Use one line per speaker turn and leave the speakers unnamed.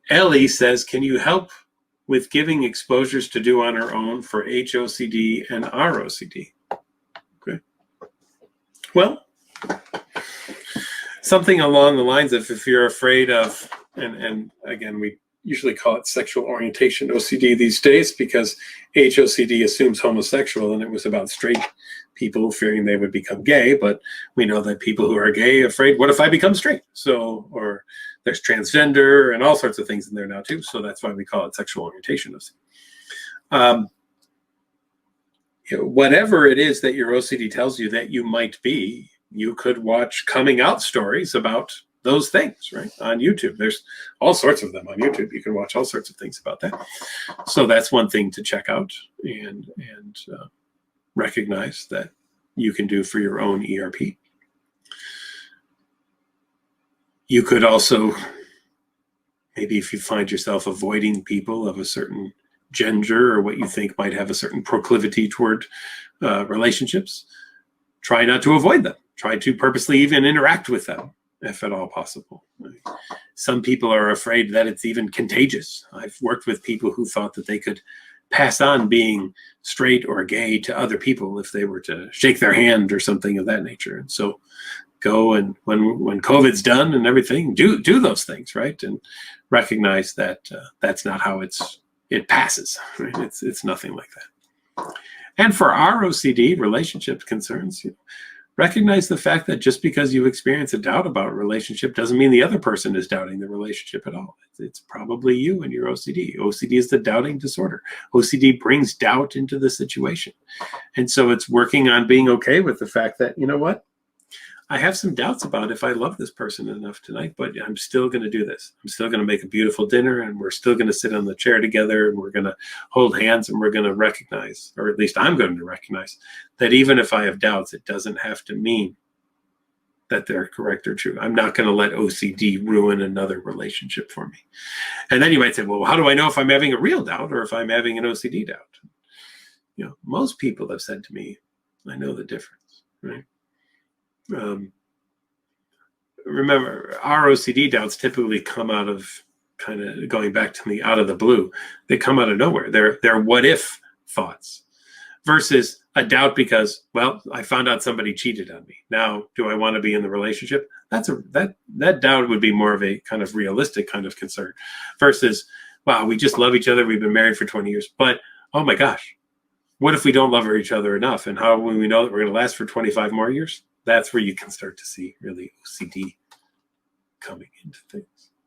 Ellie says, can you help with giving exposures to do on her own for HOCD and ROCD? Okay. Well, something along the lines of, if you're afraid of, and again, we usually call it sexual orientation OCD these days, because HOCD assumes homosexual, and it was about straight people fearing they would become gay. But we know that people who are gay are afraid, what if I become straight? So, or there's transgender and all sorts of things in there now too. So that's why we call it sexual orientation OCD. Whatever it is that your OCD tells you that you might be, you could watch coming out stories about those things, right, on YouTube. There's all sorts of them on YouTube. You can watch all sorts of things about that. So that's one thing to check out and recognize that you can do for your own ERP. You could also, maybe if you find yourself avoiding people of a certain gender or what you think might have a certain proclivity toward relationships, try not to avoid them. Try to purposely even interact with them, if at all possible. Some people are afraid that it's even contagious. I've worked with people who thought that they could pass on being straight or gay to other people if they were to shake their hand or something of that nature. And so go, and when COVID's done and everything, do those things, right? And recognize that that's not how it passes, right? It's nothing like that. And for ROCD, relationship concerns, recognize the fact that just because you experience a doubt about a relationship doesn't mean the other person is doubting the relationship at all. It's probably you and your OCD. OCD is the doubting disorder. OCD brings doubt into the situation. And so it's working on being okay with the fact that, you know what? I have some doubts about if I love this person enough tonight, but I'm still going to do this. I'm still going to make a beautiful dinner, and we're still going to sit on the chair together, and we're going to hold hands, and we're going to recognize, or at least I'm going to recognize, that even if I have doubts, it doesn't have to mean that they're correct or true. I'm not going to let OCD ruin another relationship for me. And then you might say, well, how do I know if I'm having a real doubt or if I'm having an OCD doubt? Most people have said to me, I know the difference, right? Remember, ROCD doubts typically come out of, kind of going back to me, out of the blue. They come out of nowhere. They're what if thoughts, versus a doubt because, well, I found out somebody cheated on me. Now, do I want to be in the relationship? That doubt would be more of a kind of realistic kind of concern, versus, wow, we just love each other. We've been married for 20 years, but oh my gosh, what if we don't love each other enough? And how will we know that we're going to last for 25 more years? That's where you can start to see really OCD coming into things.